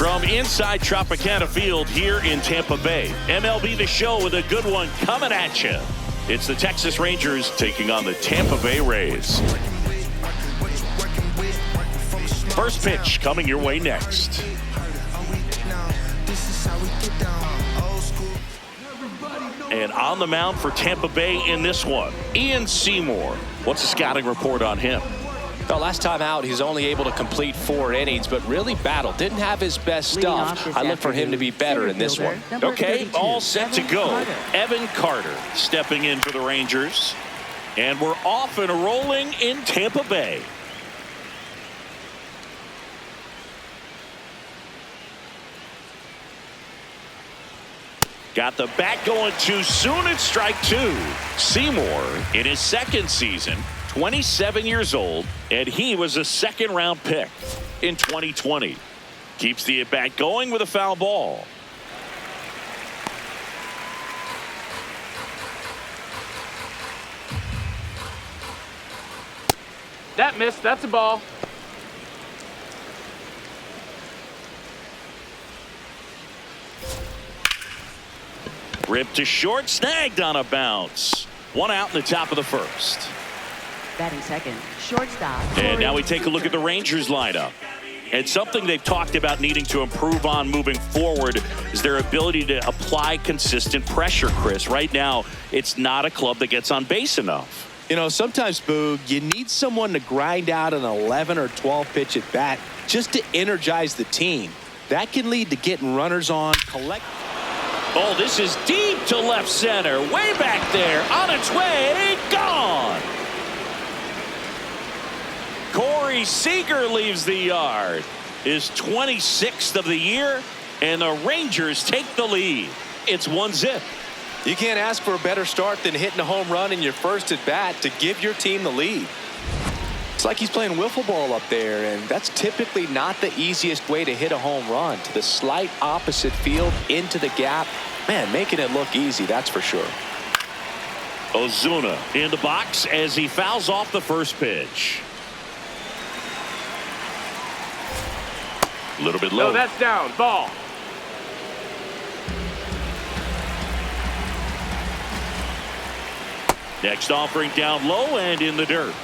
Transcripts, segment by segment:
from inside Tropicana Field here in Tampa Bay. MLB The Show with a good one coming at you. It's the Texas Rangers taking on the Tampa Bay Rays. First pitch coming your way next. And on the mound for Tampa Bay in this one, Ian Seymour. What's the scouting report on him? Well, last time out, he's only able to complete 4 innings, but really battled. Didn't have his best stuff. I look for him to be better in this one. Okay, all set to go. Evan Carter stepping in for the Rangers. And we're off and rolling in Tampa Bay. Got the bat going too soon. It's strike 2. Seymour in his second season, 27 years old, and he was a second-round pick in 2020. Keeps the at-bat going with a foul ball. That missed. That's a ball. Ripped to short, snagged on a bounce. 1 out in the top of the first. Batting second, shortstop. And now we take a look at the Rangers lineup. And something they've talked about needing to improve on moving forward is their ability to apply consistent pressure, Chris. Right now, it's not a club that gets on base enough. You know, sometimes, Boog, you need someone to grind out an 11 or 12 pitch at bat just to energize the team. That can lead to getting runners on, Oh, this is deep to left center. Way back there. On its way. Gone. Corey Seager leaves the yard. His 26th of the year. And the Rangers take the lead. It's 1-0. You can't ask for a better start than hitting a home run in your first at bat to give your team the lead. It's like he's playing wiffle ball up there, and that's typically not the easiest way to hit a home run. To the slight opposite field, into the gap. Man, making it look easy, that's for sure. Ozuna in the box as he fouls off the first pitch. A little bit low. No, that's down. Ball. Next offering down low and in the dirt.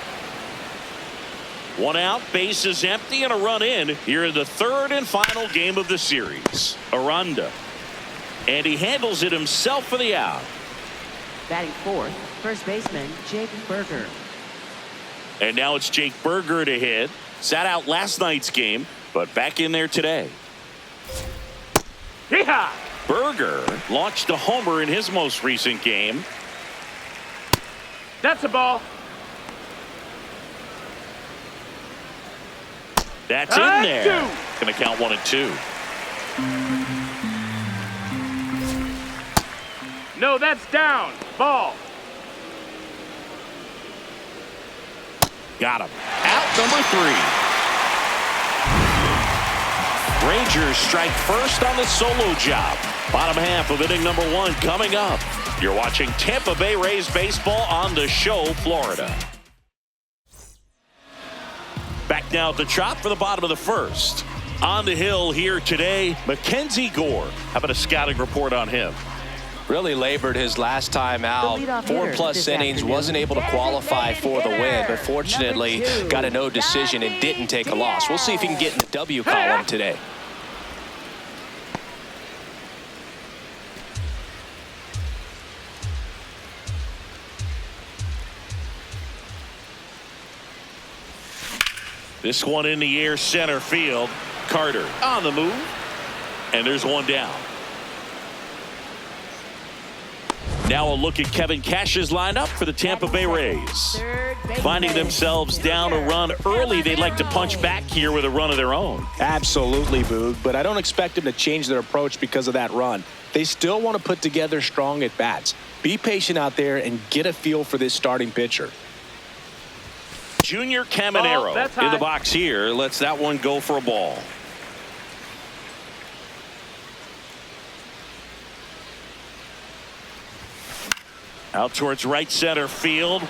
1 out, bases empty, and a run in here in the third and final game of the series. Aranda. And he handles it himself for the out. Batting fourth, first baseman Jake Burger. And now it's Jake Burger to hit. Sat out last night's game, but back in there today. Yeehaw! Burger launched a homer in his most recent game. That's a ball. That's in there. Going to count 1 and 2. No, that's down. Ball. Got him. Out number 3. Rangers strike first on the solo job. Bottom half of inning number 1 coming up. You're watching Tampa Bay Rays baseball on The Show, Florida. Back now at the Trop for the bottom of the first. On the hill here today, Mackenzie Gore. How about a scouting report on him? Really labored his last time out. 4+ innings, wasn't able to qualify for the win, but fortunately got a no decision and didn't take a loss. We'll see if he can get in the W column today. This one in the air, center field. Carter on the move. And there's 1 down. Now a look at Kevin Cash's lineup for the Tampa Bay Rays. Finding themselves down a run early, they'd like to punch back here with a run of their own. Absolutely, Boog, but I don't expect them to change their approach because of that run. They still want to put together strong at-bats. Be patient out there and get a feel for this starting pitcher. Junior Caminero in the box here. Lets that one go for a ball. Out towards right center field.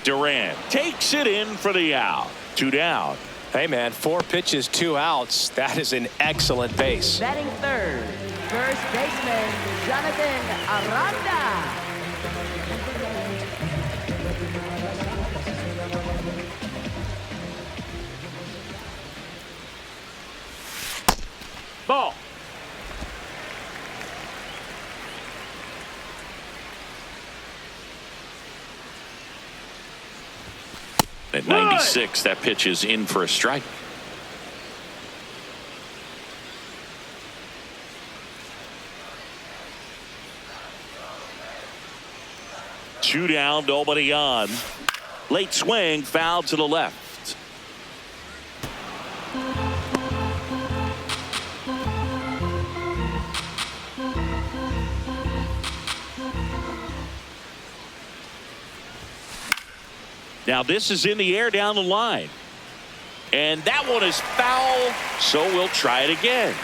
Durant takes it in for the out. 2 down. Hey, man, 4 pitches, 2 outs. That is an excellent pace. Batting third, first baseman, Jonathan Aranda. Ball. At 96, that pitch is in for a strike. Two down, nobody on. Late swing, foul to the left. Now this is in the air down the line. And that one is foul, so we'll try it again.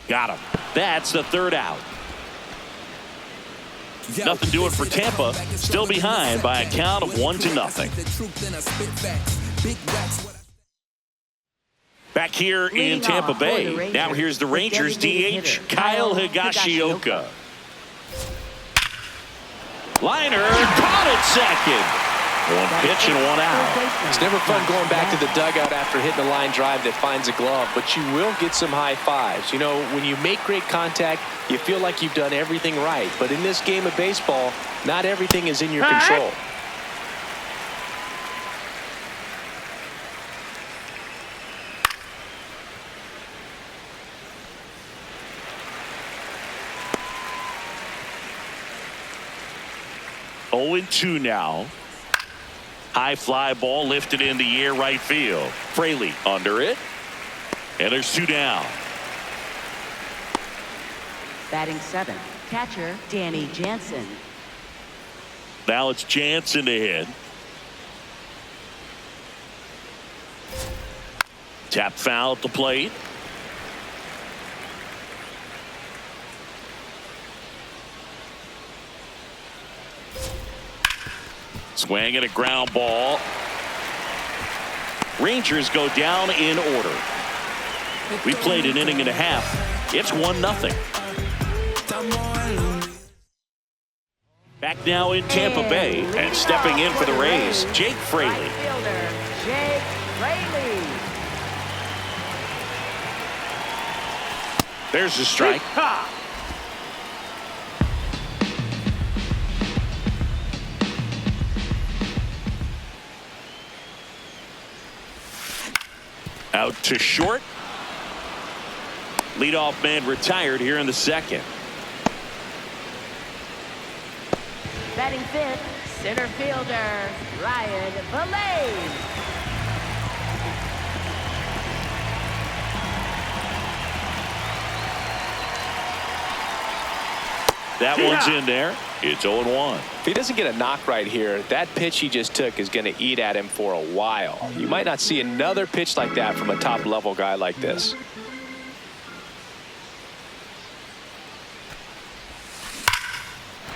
Got him. That's the third out. Nothing doing for Tampa. Still behind by a count of 1-0. Back here in Tampa Bay. Now here's the Rangers DH, Kyle Higashioka. Liner caught it second. 1 pitch and 1 out. It's never fun going back to the dugout after hitting a line drive that finds a glove, but you will get some high fives. You know, when you make great contact, you feel like you've done everything right. But in this game of baseball, not everything is in your control. 0-2 now. High fly ball lifted in the air right field. Fraley under it. And there's 2 down. Batting 7, catcher Danny Jansen. Now it's Jansen to hit. Tap foul at the plate. Swing and a ground ball. Rangers go down in order. We played an inning and a half. It's 1-0. Back now in Tampa Bay and stepping in for the Rays, Jake Fraley. Right fielder, Jake Fraley. There's the strike. Out to short. Leadoff man retired here in the second. Batting 5th, center fielder Ryan Valade. That one's in there. It's 0-1. If he doesn't get a knock right here, that pitch he just took is going to eat at him for a while. You might not see another pitch like that from a top-level guy like this.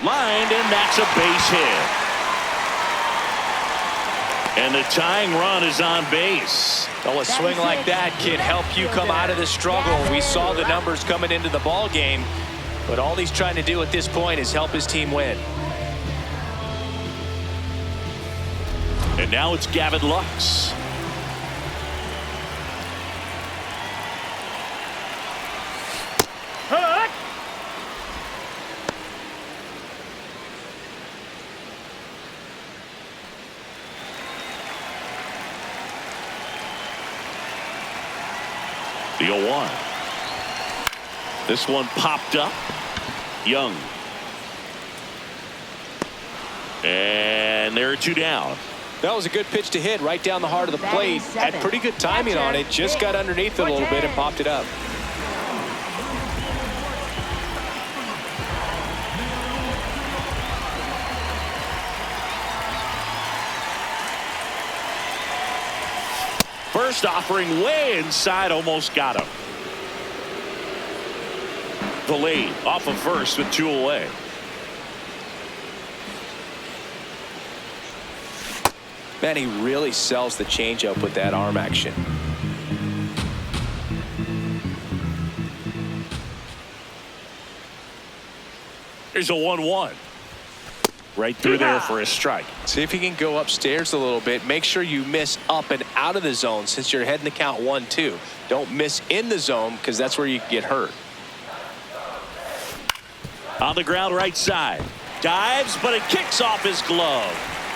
Lined, and that's a base hit. And the tying run is on base. Oh, a swing like that can help you come out of the struggle. We saw the numbers coming into the ball game, but all he's trying to do at this point is help his team win. And now it's Gavin Lux. The 0-1. This one popped up. Young. And there are 2 down. That was a good pitch to hit right down the heart of the plate. Had pretty good timing on it. Just got underneath it a little bit and popped it up. First offering way inside, almost got him. The lead off of first with 2 away. Man, he really sells the changeup with that arm action. Here's a 1-1. Right through there for a strike. See if he can go upstairs a little bit. Make sure you miss up and out of the zone since you're heading the count 1-2. Don't miss in the zone because that's where you get hurt. On the ground right side. Dives, but it kicks off his glove.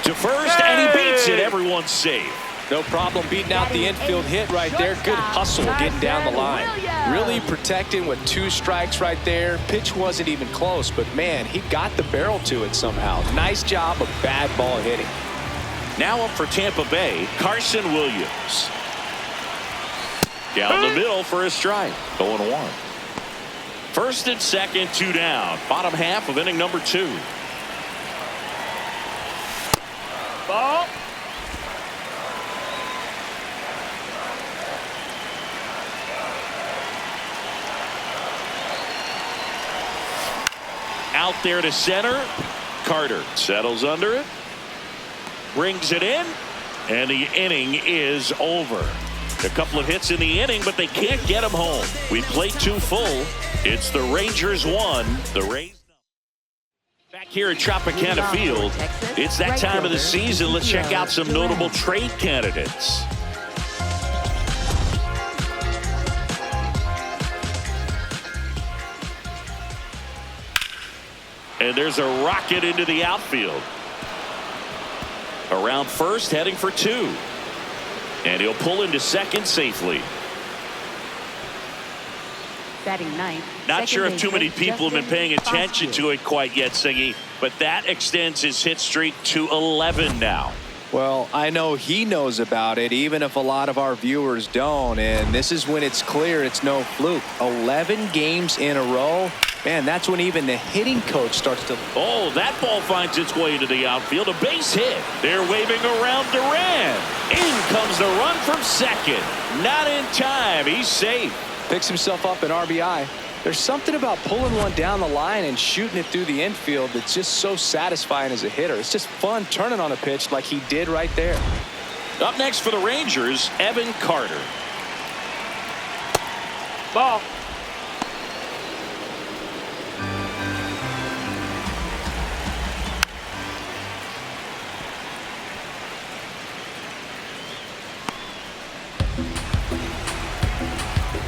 To first, and he beats it. Everyone's safe. No problem beating out the infield hit right there. Good hustle getting down the line. Really protecting with 2 strikes right there. Pitch wasn't even close, but man, he got the barrel to it somehow. Nice job of bad ball hitting. Now up for Tampa Bay, Carson Williams. Down the middle for a strike. 0-1. First and second, 2 down. Bottom half of inning number 2. Ball. Out there to center. Carter settles under it. Brings it in. And the inning is over. A couple of hits in the inning, but they can't get him home. We played 2 full. It's the Rangers 1. The Rays. Back here at Tropicana Field. It's that time of the season. Let's check out some notable trade candidates. And there's a rocket into the outfield. Around first, heading for 2. And he'll pull into second safely. Batting ninth. Not sure if too many people have been paying attention to it quite yet, Siggy, but that extends his hit streak to 11 now. Well, I know he knows about it, even if a lot of our viewers don't. And this is when it's clear it's no fluke. 11 games in a row. Man, that's when even the hitting coach starts to... Oh, that ball finds its way into the outfield. A base hit. They're waving around Duran. In comes the run from second. Not in time. He's safe. Picks himself up an RBI. There's something about pulling one down the line and shooting it through the infield that's just so satisfying as a hitter. It's just fun turning on a pitch like he did right there. Up next for the Rangers, Evan Carter. Ball.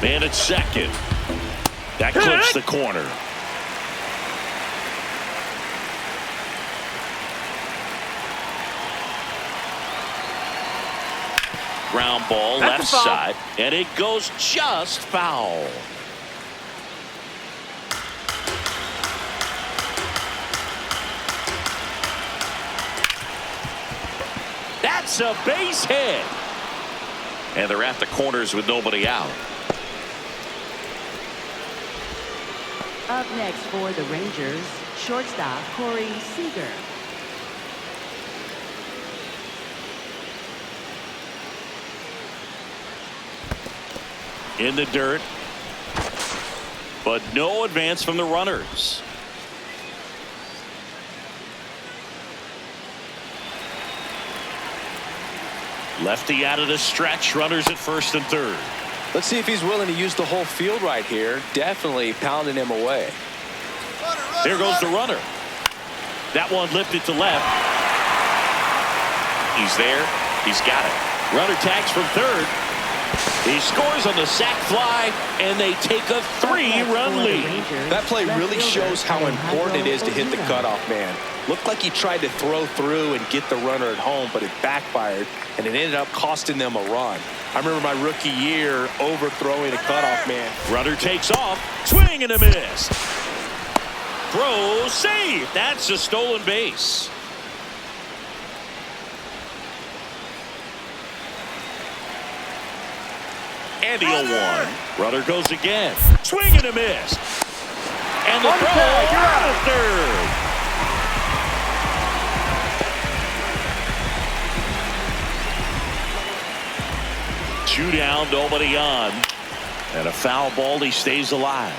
Man at second. That clips the corner. Ground ball left side, and it goes just foul. That's a base hit. And they're at the corners with nobody out. Up next for the Rangers, shortstop Corey Seager. In the dirt, but no advance from the runners. Lefty out of the stretch, runners at first and third. Let's see if he's willing to use the whole field right here. Definitely pounding him away. There goes the runner. That one lifted to left. He's there. He's got it. Runner tags from third. He scores on the sac fly, and they take a 3-run lead. That play really shows how important it is to hit the cutoff man. Looked like he tried to throw through and get the runner at home, but it backfired, and it ended up costing them a run. I remember my rookie year overthrowing a cutoff man. Runner takes off, swing and a miss. Throw, save. That's a stolen base. And the 0-1. Runner goes again. Swing and a miss. And the throw out of third. Two down, nobody on. And a foul ball, he stays alive.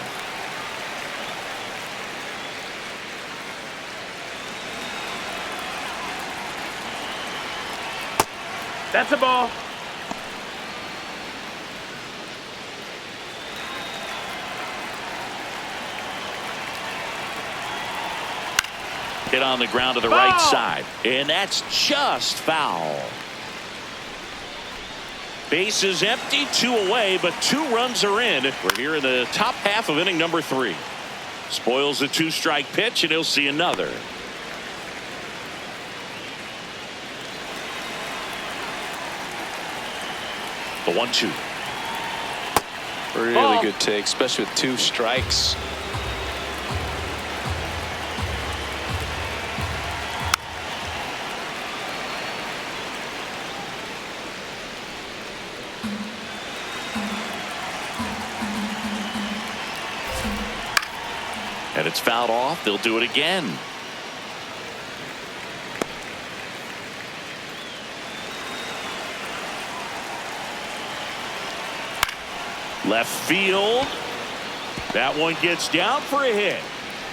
That's a ball. Hit on the ground to the right side. And that's just foul. Bases empty, 2 away, but 2 runs are in. We're here in the top half of inning number 3. Spoils the 2-strike pitch, and he'll see another. The 1-2. Really good take, especially with 2 strikes. And it's fouled off. They'll do it again. Left field. That one gets down for a hit.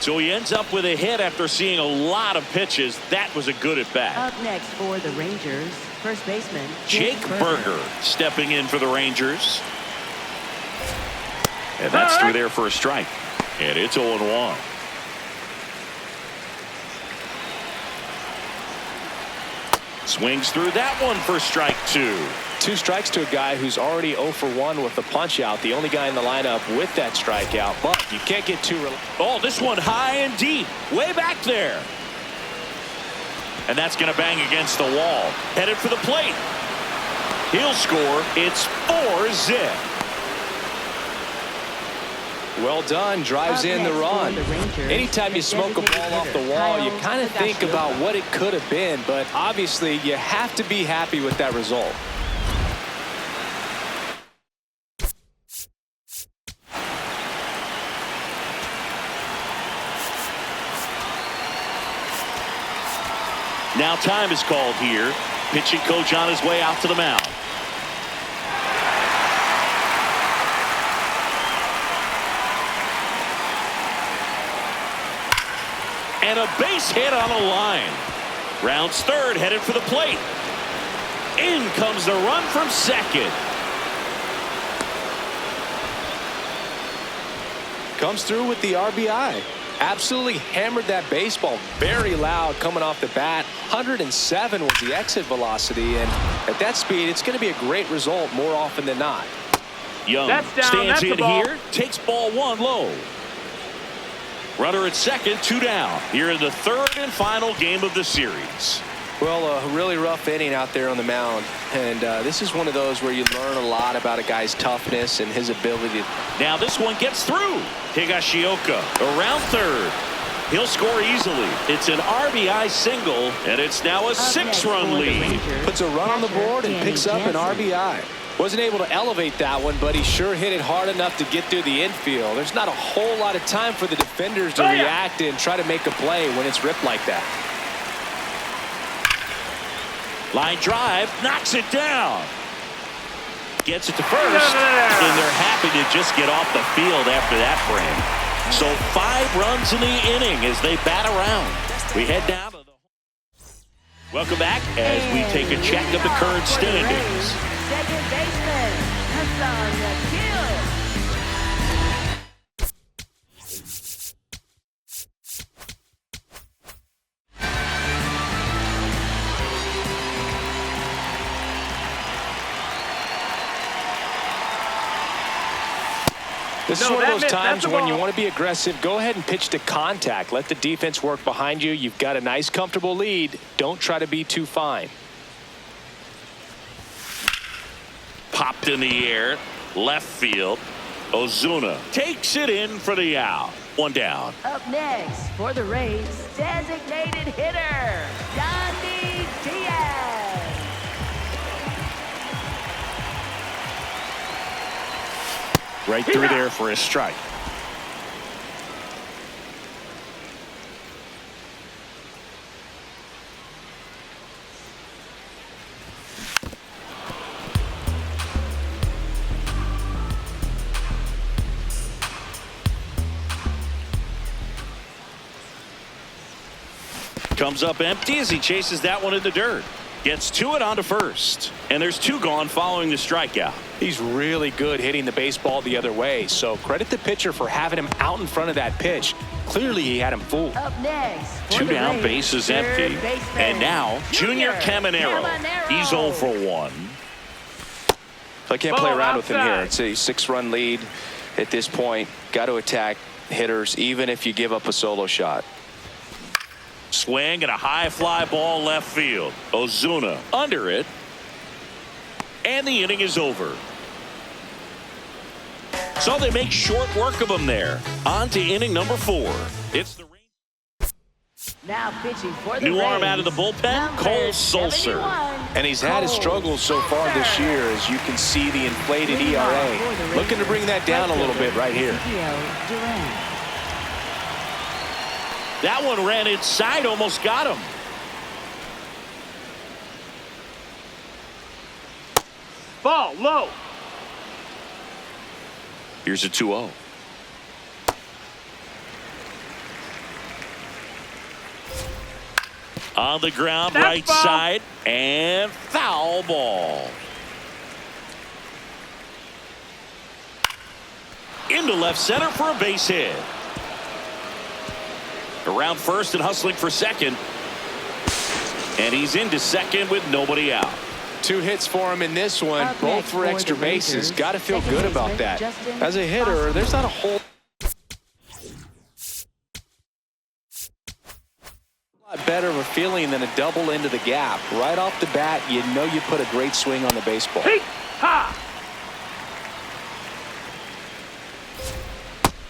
So he ends up with a hit after seeing a lot of pitches. That was a good at bat. Up next for the Rangers, first baseman Jake Burger stepping in for the Rangers. And that's through there for a strike. And it's 0-1. Swings through that one for strike 2. 2 strikes to a guy who's already 0 for 1 with the punch out. The only guy in the lineup with that strikeout. But you can't get too. Oh, this one high and deep. Way back there. And that's going to bang against the wall. Headed for the plate. He'll score. It's 4-zip. Well done. Drives in the run. Anytime you smoke a ball off the wall, you kind of think about what it could have been. But obviously, you have to be happy with that result. Now time is called here. Pitching coach on his way out to the mound. And a base hit on a line. Rounds third, headed for the plate. In comes the run from second. Comes through with the RBI. Absolutely hammered that baseball. Very loud coming off the bat. 107 was the exit velocity. And at that speed, it's going to be a great result more often than not. Young stands in here. Takes ball 1 low. Runner at second, 2 down. Here in the 3rd and final game of the series. Well, a really rough inning out there on the mound. And this is one of those where you learn a lot about a guy's toughness and his ability. Now this one gets through. Higashioka around third. He'll score easily. It's an RBI single, and it's now a 6-run lead. Puts a run on the board and picks up an RBI. Wasn't able to elevate that one, but he sure hit it hard enough to get through the infield. There's not a whole lot of time for the defenders to react and try to make a play when it's ripped like that. Line drive, knocks it down. Gets it to first, and they're happy to just get off the field after that frame. So 5 runs in the inning as they bat around. We head down to the... Welcome back as we take a check of the current standings. Second baseman, Hassan Kill. This is one of those times when you want to be aggressive. Go ahead and pitch to contact. Let the defense work behind you. You've got a nice, comfortable lead. Don't try to be too fine. Popped in the air, left field. Ozuna takes it in for the out. 1 down. Up next for the Rays, designated hitter, Yandy Diaz. Right through there for a strike. Comes up empty as he chases that one in the dirt. Gets to it onto first. And there's 2 gone following the strikeout. He's really good hitting the baseball the other way, so credit the pitcher for having him out in front of that pitch. Clearly, he had him fooled. Up next. 2 down, bases empty. And now, Junior Caminero. He's 0 for 1. So I can't play around with him here. It's a 6-run lead at this point. Got to attack hitters, even if you give up a solo shot. Swing and a high fly ball left field. Ozuna under it. And the inning is over. So they make short work of him there. On to inning number 4. It's the Now pitching for the new arm Rays, out of the bullpen, number Cole Sulser. 71, And he's had his struggles so far this year, as you can see the inflated ERA. Looking to bring that down a little bit right here. That one ran inside, almost got him. Ball low. Here's a 2-0. On the ground, That's right ball. side, and foul ball. Into left center for a base hit. Around first and hustling for second. And he's into second with nobody out. 2 hits for him in this one, Up both next for for extra the bases. Rangers, Got to feel second good about baseman that. Justin As a hitter, there's not a whole lot better of a feeling than a double into the gap. Right off the bat, you know you put a great swing on the baseball. Hey, ha.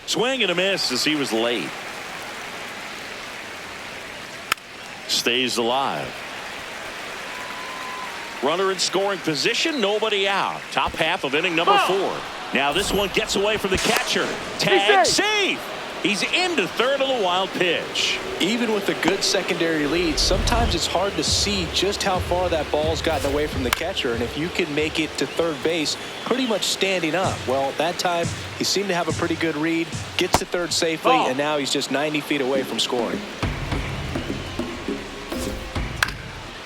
Swing and a miss as he was late. Stays alive. Runner in scoring position, nobody out. Top half of inning number 4. Now this one gets away from the catcher. Tag save. He's into third on the wild pitch. Even with a good secondary lead, sometimes it's hard to see just how far that ball's gotten away from the catcher, and if you can make it to third base pretty much standing up. Well, that time he seemed to have a pretty good read, gets to third safely, and now he's just 90 feet away from scoring.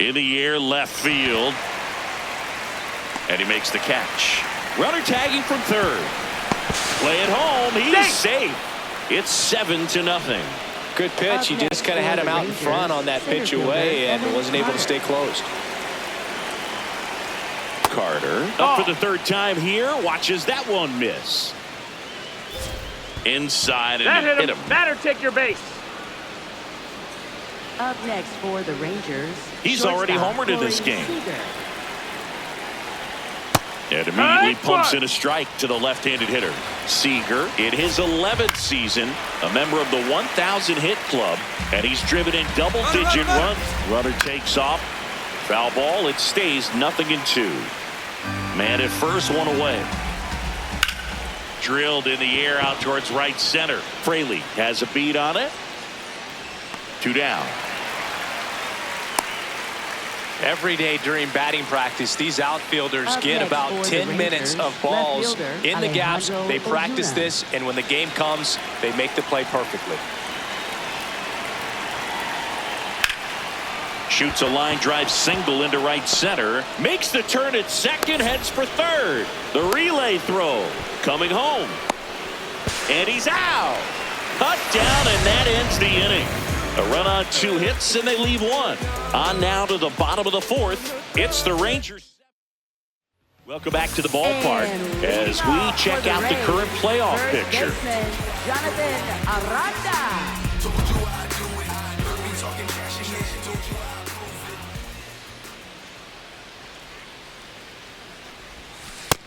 In the air, left field. And he makes the catch. Runner tagging from third. Play it home. He's safe. It's 7-0. Good pitch. He just kind of had him out in front on that pitch away and wasn't able to stay closed. Carter up for the 3rd time here. Watches that one miss. Inside and That hit him. Batter, take your base. Up next for the Rangers. He's already shortstop homered in this Corey game. Seager. And immediately pumps in a strike to the left-handed hitter. Seager in his 11th season, a member of the 1,000 hit club, and he's driven in double-digit runs. Runner takes off. Foul ball. It stays 0-2. Man at first, one away. Drilled in the air out towards right center. Fraley has a beat on it. 2 down. Every day during batting practice, these outfielders Up get next about for the 10 minutes Rangers, of balls left fielder in the gaps. Alejandro They practice Ozuna. this, and when the game comes, they make the play perfectly. Shoots a line drive single into right center. Makes the turn at second. Heads for third. The relay throw coming home. And he's out. Cut down, and that ends the inning. A run on 2 hits, and they leave 1. On now to the bottom of the 4th. It's the Rangers. Welcome back to the ballpark And as leading we off check for the out the Rays, current playoff first picture. baseman, Jonathan Aranda.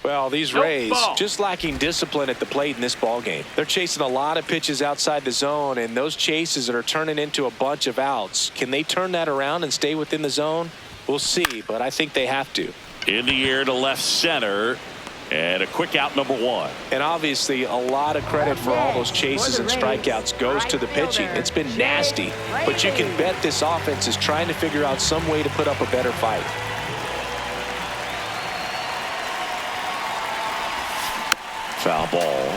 Well, these Nope, Rays ball. just lacking discipline at the plate in this ballgame. They're chasing a lot of pitches outside the zone, and those chases that are turning into a bunch of outs. Can they turn that around and stay within the zone? We'll see, but I think they have to. In the air to left center. And a quick out, number 1. And obviously, a lot of credit for all those chases and strikeouts goes to the pitching. It's been nasty, but you can bet this offense is trying to figure out some way to put up a better fight. Foul ball.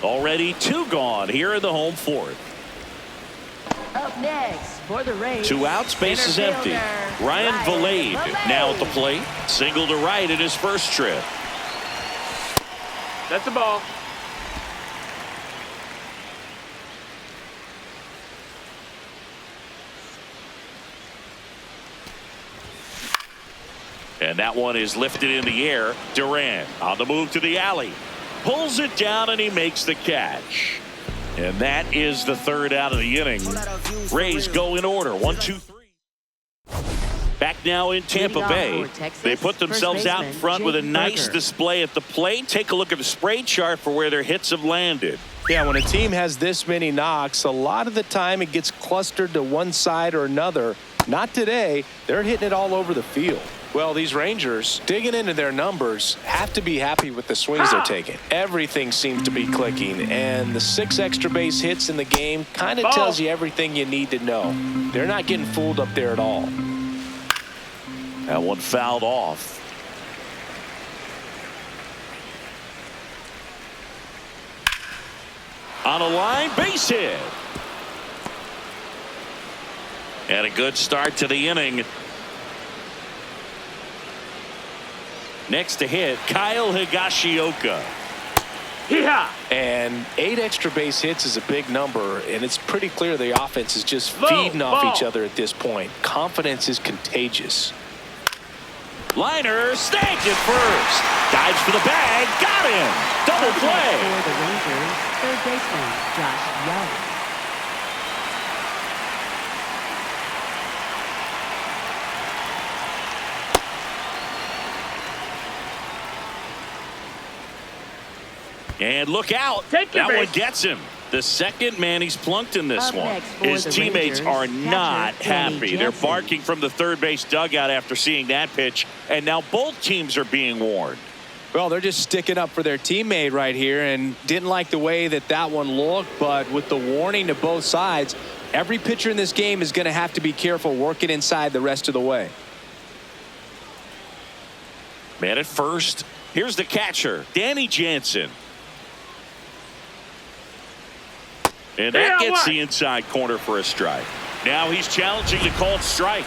Already 2 gone here in the home 4th. Up next for the Rays. 2 outs, base is empty. Ryan Valade now at the plate. Single to right in his first trip. That's the ball. And that one is lifted in the air. Duran on the move to the alley. Pulls it down and he makes the catch. And that is the 3rd out of the inning. Rays go in order. 1, 2, 3. Back now in Tampa Bay. They put themselves out in front with a nice display at the plate. Take a look at the spray chart for where their hits have landed. Yeah, when a team has this many knocks, a lot of the time it gets clustered to one side or another. Not today. They're hitting it all over the field. Well, these Rangers, digging into their numbers, have to be happy with the swings they're taking. Everything seems to be clicking, and the 6 extra base hits in the game kind of tells you everything you need to know. They're not getting fooled up there at all. That one fouled off. On a line, base hit. And a good start to the inning. Next to hit, Kyle Higashioka. Yeah. And 8 extra base hits is a big number, and it's pretty clear the offense is just feeding off each other at this point. Confidence is contagious. Liner, snagged it first. Dives for the bag, got him. Double play. For the Rangers, third baseman Josh Young. And look out. Take your that base. one gets him. The second man he's plunked in this Up one. next for His the teammates Rangers, are not catcher Danny happy. They're Jansen. barking from the third base dugout after seeing that pitch. And now both teams are being warned. Well, they're just sticking up for their teammate right here and didn't like the way that one looked. But with the warning to both sides, every pitcher in this game is going to have to be careful working inside the rest of the way. Man at first. Here's the catcher, Danny Jansen. And that gets the inside corner for a strike. Now he's challenging the called strike.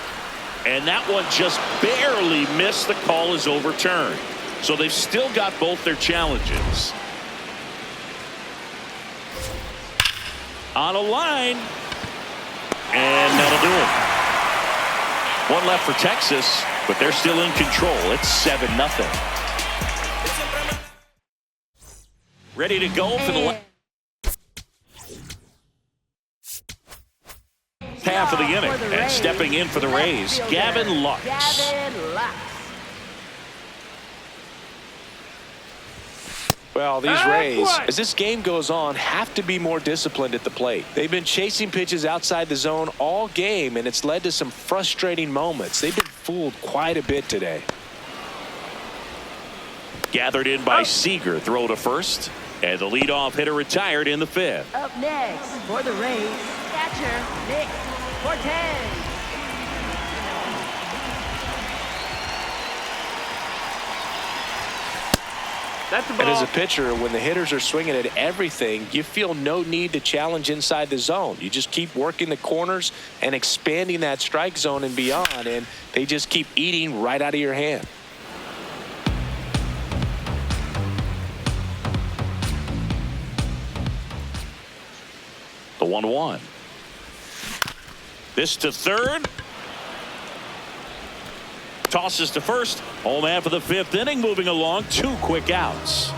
And that one just barely missed. The call is overturned. So they've still got both their challenges. On a line. And that'll do it. One left for Texas, but they're still in control. It's 7-0. Ready to go for the half of the inning. And stepping in for the Rays, Gavin Lux. Well, these Rays, as this game goes on, have to be more disciplined at the plate. They've been chasing pitches outside the zone all game, and it's led to some frustrating moments. They've been fooled quite a bit today. Gathered in by Seager, throw to first. And the leadoff hitter retired in the 5th. Up next for the Rays, catcher Nick Cortez. That's the ball. And as a pitcher, when the hitters are swinging at everything, you feel no need to challenge inside the zone. You just keep working the corners and expanding that strike zone and beyond, and they just keep eating right out of your hand. The 1-1. This to third. Tosses to first. Home half of the 5th inning, moving along. 2 quick outs.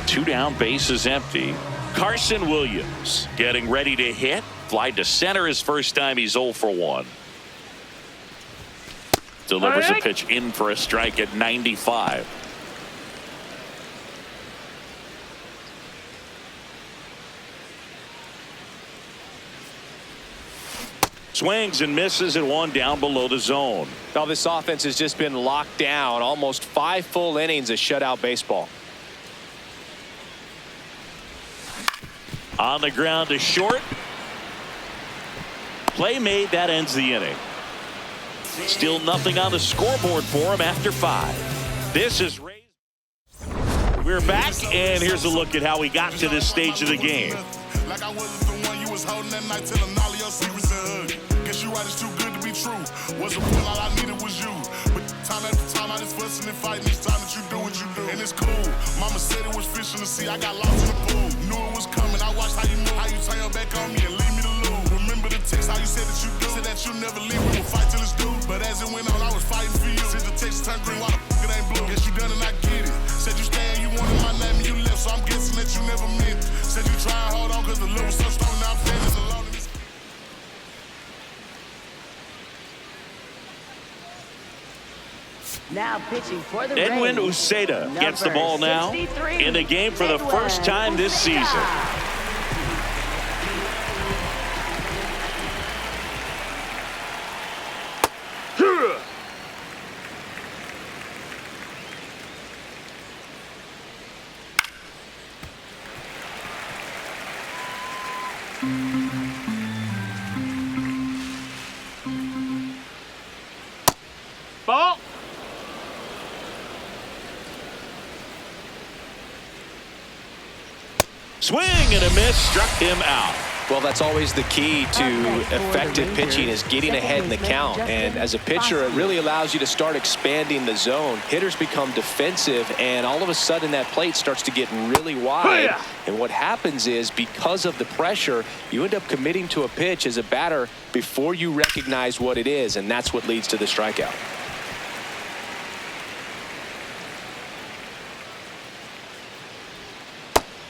2 down, bases empty. Carson Williams getting ready to hit. Fly to center his first time. He's 0 for 1. Delivers a pitch in for a strike at 95. Swings and misses at 1 down below the zone. Now this offense has just been locked down. Almost 5 full innings of shutout baseball. On the ground to short. Play made. That ends the inning. Still nothing on the scoreboard for him after 5. This is Rays. We're back, and here's a look at how we got to this stage of the game. was holding that night, telling all of your secrets and hug. Guess you right, it's too good to be true. Wasn't full, all I needed was you. But time after time, I just fussing and fighting each time that you do what you do. And it's cool. Mama said it was fish in the sea, I got lost in the pool. Knew it was coming, I watched how you move, how you turn your back on me and leave me to lose. Remember the text, how you said that you do. Said that you never leave, we would fight till it's due. But as it went on, I was fighting for you. Since the text turned green, why the it ain't blue? Guess you done and I get it. Said you stay and you wanted my name and you left, so I'm guessing that you never meant it. Said you try and hold on cause the love was so strong, now I'm standing alone. Now pitching for the Edwin Rays, Uceda gets the ball now 63, in the game for the first time this season. Ball. Swing and a miss, struck him out. Well, that's always the key to effective pitching is getting ahead in the count. And as a pitcher, it really allows you to start expanding the zone. Hitters become defensive, and all of a sudden that plate starts to get really wide. And what happens is because of the pressure, you end up committing to a pitch as a batter before you recognize what it is, and that's what leads to the strikeout.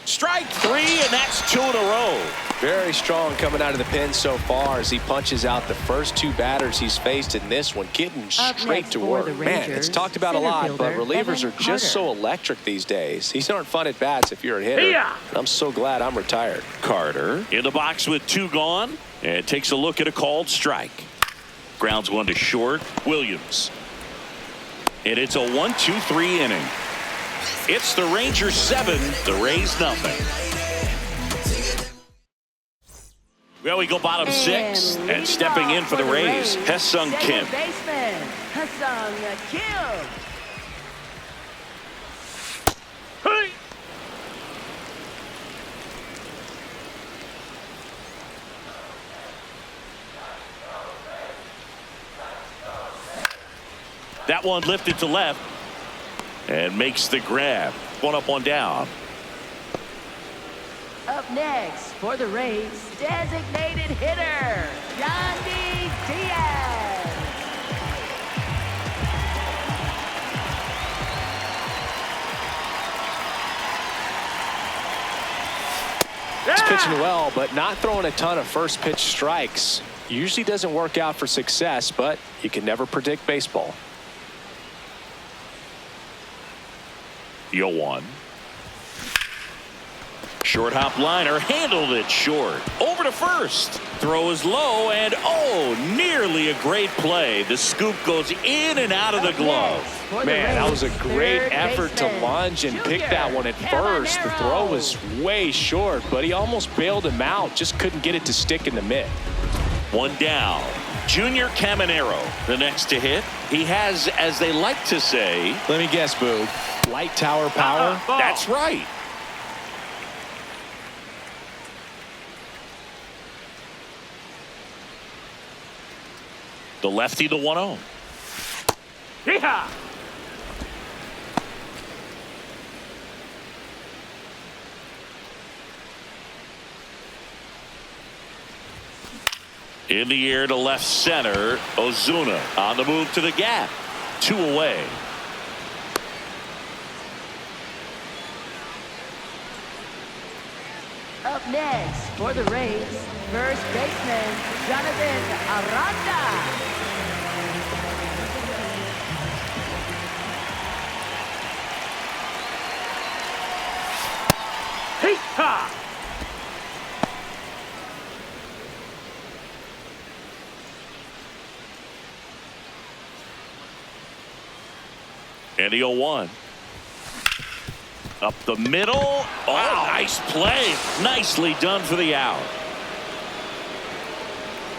Strike three, and that's 2 in a row. Very strong coming out of the pen so far as he punches out the first 2 batters he's faced in this one, getting straight to work. Man, it's talked about a lot, but relievers are just so electric these days. These aren't fun at bats if you're a hitter. And I'm so glad I'm retired. Carter in the box with 2 gone and takes a look at a called strike. Grounds 1 to short. Williams. And it's a 1-2-3 inning. It's the Rangers 7, the Rays nothing. Well, we go bottom 6, and stepping in for the Rays, Hesung Kim. Baseman, Hesung Kim. Hey. That one lifted to left and makes the grab. 1 up, 1 down. Up next for the Rays, designated hitter, Yandy Diaz. He's pitching well, but not throwing a ton of first pitch strikes. Usually doesn't work out for success, but you can never predict baseball. 0-1. Short hop liner, handled it short. Over to first. Throw is low, and nearly a great play. The scoop goes in and out of the glove. Man, that was a great effort to lunge and pick that one at first. The throw was way short, but he almost bailed him out. Just couldn't get it to stick in the mitt. 1 down. Junior Caminero, the next to hit. He has, as they like to say, let me guess, Boo, light tower power? That's right. The lefty to 1-0. Yeehaw. In the air to left center. Ozuna on the move to the gap. 2 away. Up next for the Rays, first baseman, Jonathan Aranda. Yeehaw. And the 0-1. Up the middle. Oh, nice play. Nicely done for the out.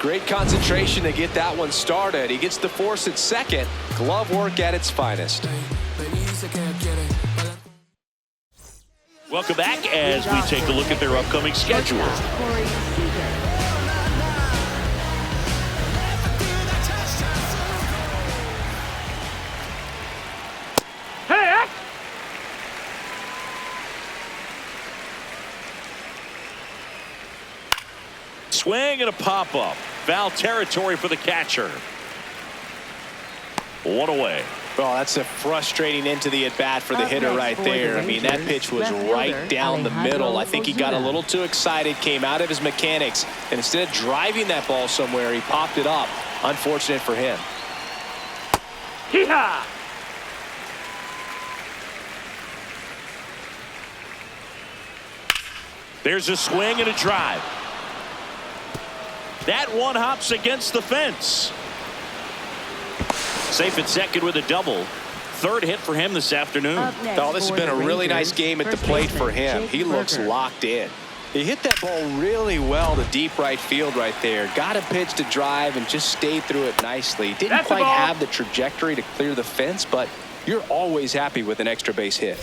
Great concentration to get that one started. He gets the force at second. Glove work at its finest. Welcome back as we take a look at their upcoming schedule. swing and a pop-up. Foul territory for the catcher. One away. Well, that's a frustrating into the at-bat for the hitter right there. I mean, that pitch was right down the middle. I think he got a little too excited, came out of his mechanics, and instead of driving that ball somewhere, he popped it up. Unfortunate for him. Hee-haw! There's a swing and a drive. That one hops against the fence. Safe at second with a double. Third hit for him this afternoon. Oh, this has been a really nice game at the plate for him. He looks locked in. He hit that ball really well to deep right field right there. Got a pitch to drive and just stayed through it nicely. Didn't quite have the trajectory to clear the fence, but you're always happy with an extra base hit.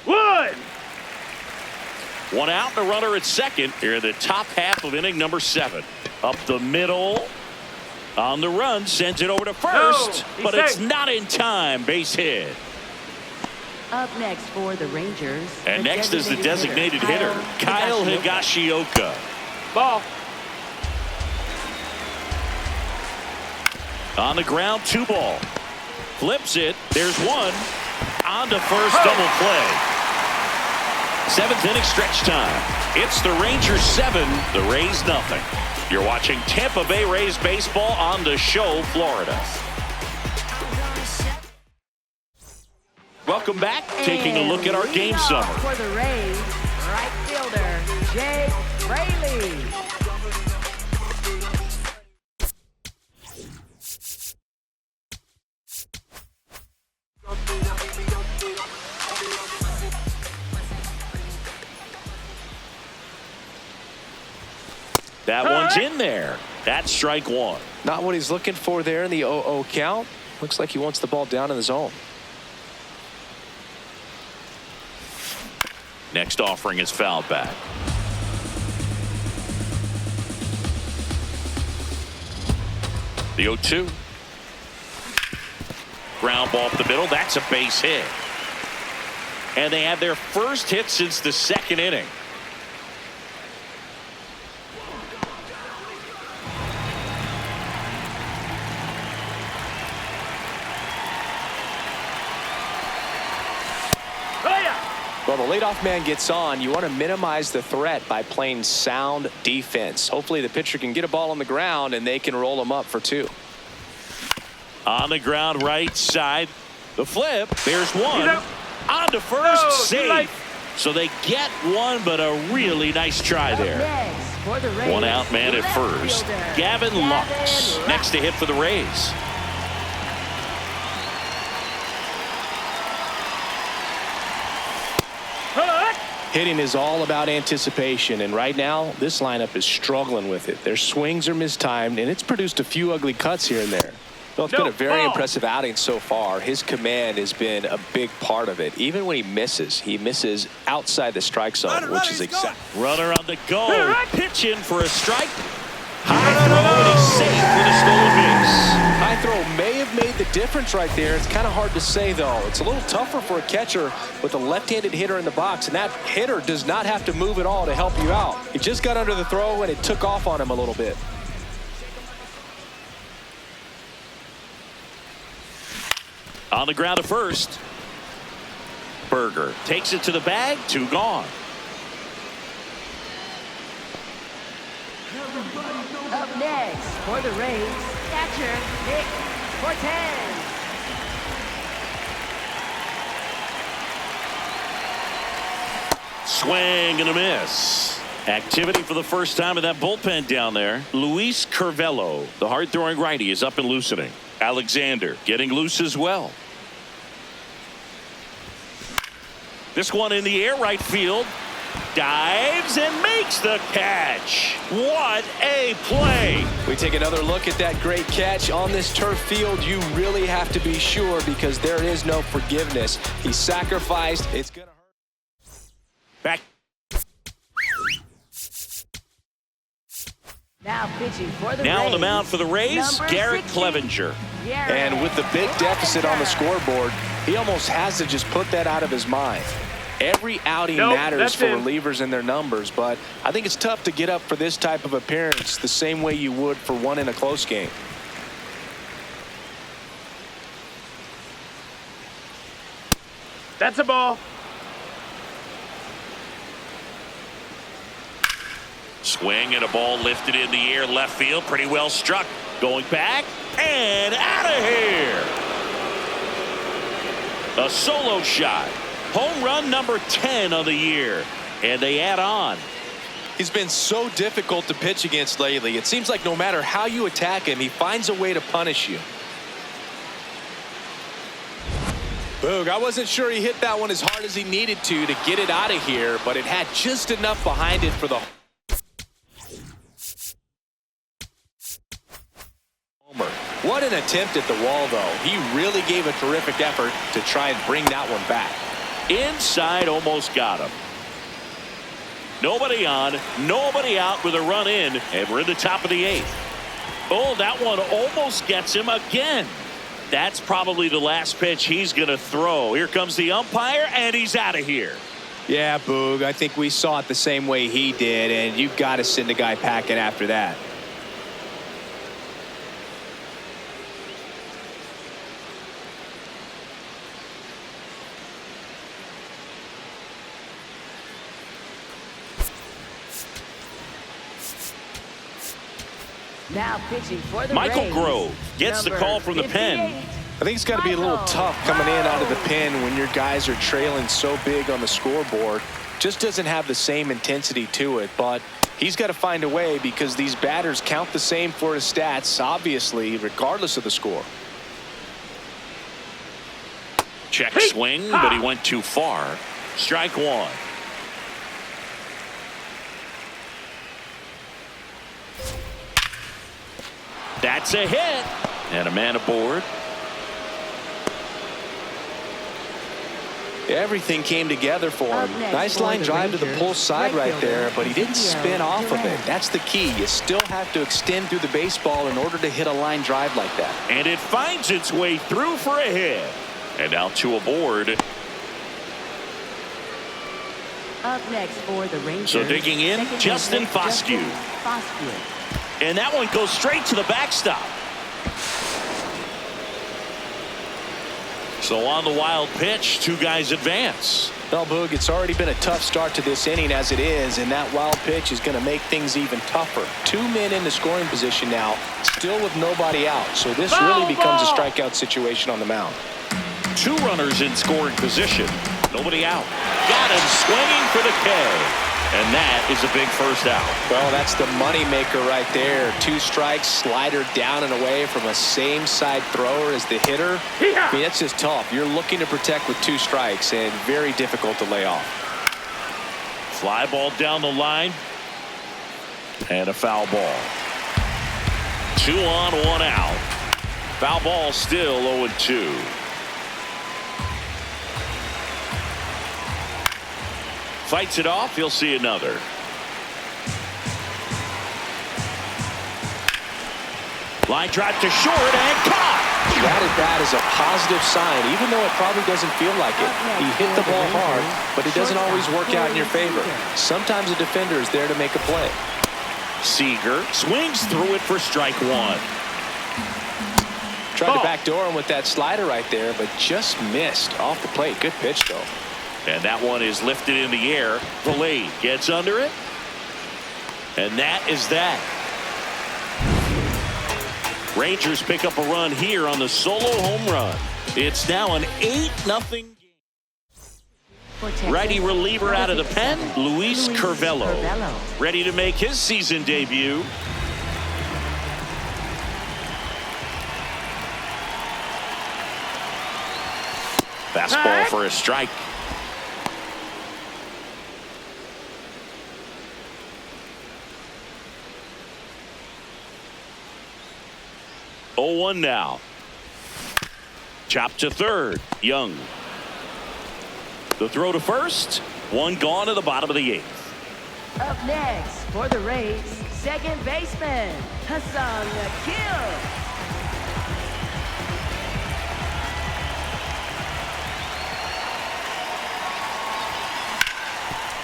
One! One out and a runner at second here in the top half of inning number 7. Up the middle. On the run, sends it over to first, but it's not in time. Base hit. Up next for the Rangers. And next is the designated hitter, Kyle Higashioka. Ball. On the ground, 2 ball. Flips it. There's one. On to first, double play. 7th inning stretch time. It's the Rangers 7, the Rays nothing. You're watching Tampa Bay Rays baseball on The Show, Florida. Welcome back. Taking a look at our game summary. For the Rays, right fielder, Jake Fraley. That one's in there. That's strike 1. Not what he's looking for there in the 0-0 count. Looks like he wants the ball down in the zone. Next offering is fouled back. The 0-2. Ground ball up the middle. That's a base hit. And they had their first hit since the 2nd inning. Well, the leadoff man gets on. You want to minimize the threat by playing sound defense. Hopefully the pitcher can get a ball on the ground and they can roll him up for 2. On the ground, right side. The flip. There's one. On to first. Safe. So they get one, but a really nice try there. One out man at first. Gavin Lux. Next to hit for the Rays. Hitting is all about anticipation, and right now this lineup is struggling with it. Their swings are mistimed, and it's produced a few ugly cuts here and there. Well, it's been a very impressive outing so far. His command has been a big part of it. Even when he misses outside the strike zone, which is exact. Runner on the go. Pitch in for a strike. High throw, and he's safe with a stolen base. High throw may have made the difference right there. It's kind of hard to say, though. It's a little tougher for a catcher with a left-handed hitter in the box, and that hitter does not have to move at all to help you out. He just got under the throw, and it took off on him a little bit. On the ground to first. Berger takes it to the bag. 2 gone. Up next for the Rays, catcher Nick Cortez. Swing and a miss. Activity for the first time in that bullpen down there. Luis Curvelo, the hard-throwing righty, is up and loosening. Alexander getting loose as well. This one in the air, right field. Dives and makes the catch. What a play. We take another look at that great catch on this turf field. You really have to be sure because there is no forgiveness. He sacrificed. It's going to hurt. Back. Now pitching for the Now Rays, on the mound for the Rays, Garrett 16, Clevenger. And with the big deficit on the scoreboard, he almost has to just put that out of his mind. Every outing matters for relievers and their numbers, but I think it's tough to get up for this type of appearance the same way you would for one in a close game. That's a ball. Swing and a ball lifted in the air, left field, pretty well struck. Going back and out of here. A solo shot. Home run number 10 of the year. And they add on. He's been so difficult to pitch against lately. It seems like no matter how you attack him, he finds a way to punish you. Boog, I wasn't sure he hit that one as hard as he needed to get it out of here, but it had just enough behind it for the homer. What an attempt at the wall, though. He really gave a terrific effort to try and bring that one back. Inside, almost got him. Nobody on, nobody out with a run in, and we're in the top of the 8th. Oh, that one almost gets him again. That's probably the last pitch he's going to throw. Here comes the umpire, and he's out of here. Yeah, Boog, I think we saw it the same way he did, and you've got to send a guy packing after that. Now pitching for the Michael Rays, Grove gets the call from the 58. pen. I think it's got to be a little tough coming in out of the pen when your guys are trailing so big on the scoreboard. Just doesn't have the same intensity to it, but he's got to find a way because these batters count the same for his stats, obviously, regardless of the score. Check swing, but he went too far. Strike one. That's a hit. And a man aboard. Everything came together for him. Nice line drive to the pull side right there, but he didn't spin off of it. That's the key. You still have to extend through the baseball in order to hit a line drive like that. And it finds its way through for a hit. And now two aboard. Up next for the Rangers. So digging in, Justin Foscue. And that one goes straight to the backstop. So on the wild pitch, two guys advance. Well, Boog, it's already been a tough start to this inning as it is, and that wild pitch is going to make things even tougher. 2 men in the scoring position now, still with nobody out. So this really becomes a strikeout situation on the mound. 2 runners in scoring position. Nobody out. Got him swinging for the K. And that is a big first out. Well, that's the money maker right there. 2 strikes, slider down and away from a same side thrower as the hitter. I mean, that's just tough. You're looking to protect with 2 strikes and very difficult to lay off. Fly ball down the line. And a foul ball. 2 on, 1 out. Foul ball still 0-2. Fights it off. He'll see another. Line drive to short and caught. That at bat is a positive sign, even though it probably doesn't feel like it. He hit the ball hard, but it doesn't always work out in your favor. Sometimes a defender is there to make a play. Seager swings through it for strike 1. Tried to backdoor him with that slider right there, but just missed off the plate. Good pitch, though. And that one is lifted in the air. Valet gets under it. And that is that. Rangers pick up a run here on the solo home run. It's now an 8-0 game. Righty reliever out of the pen, Luis Curvelo. Ready to make his season debut. Fastball for a strike. Oh, 1 now. Chop to third. Young. The throw to first. 1 gone at the bottom of the 8th. Up next for the Rays, second baseman, Hassan Kill.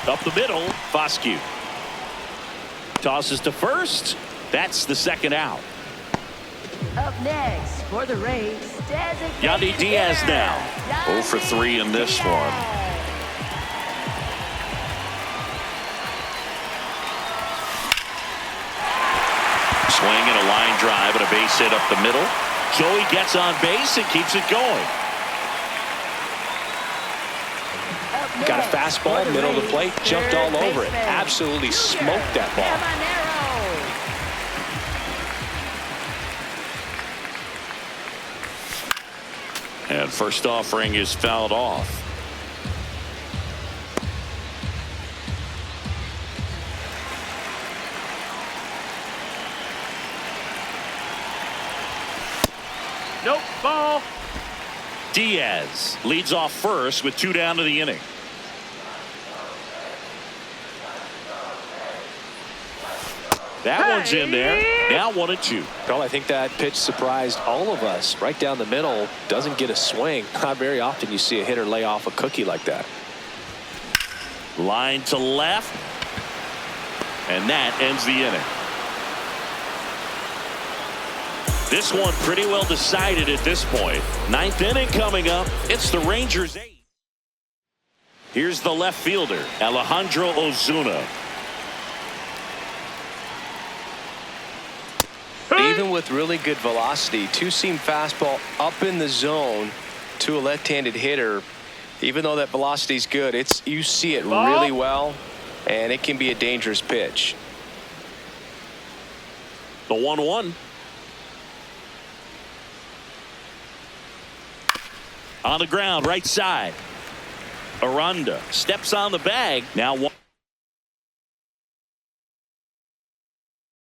Up the middle, Foscue. Tosses to first. That's the second out. Up next for the Rays, Yandy Diaz now. 0 for 3 in this one. Swing and a line drive and a base hit up the middle. Joey gets on base and keeps it going. Got a fastball, middle of the plate, jumped all over it. Absolutely smoked that ball. And first offering is fouled off. Nope, ball. Diaz leads off first with 2 down to the inning. That one's in there. Now 1-2. Well, I think that pitch surprised all of us. Right down the middle, doesn't get a swing. Not very often you see a hitter lay off a cookie like that. Line to left. And that ends the inning. This one pretty well decided at this point. 9th inning coming up. It's the Rangers 8. Here's the left fielder, Alejandro Ozuna. Even with really good velocity, two-seam fastball up in the zone to a left-handed hitter. Even though that velocity is good, you see it really well, and it can be a dangerous pitch. The 1-1. On the ground, right side. Aranda steps on the bag. Now 1.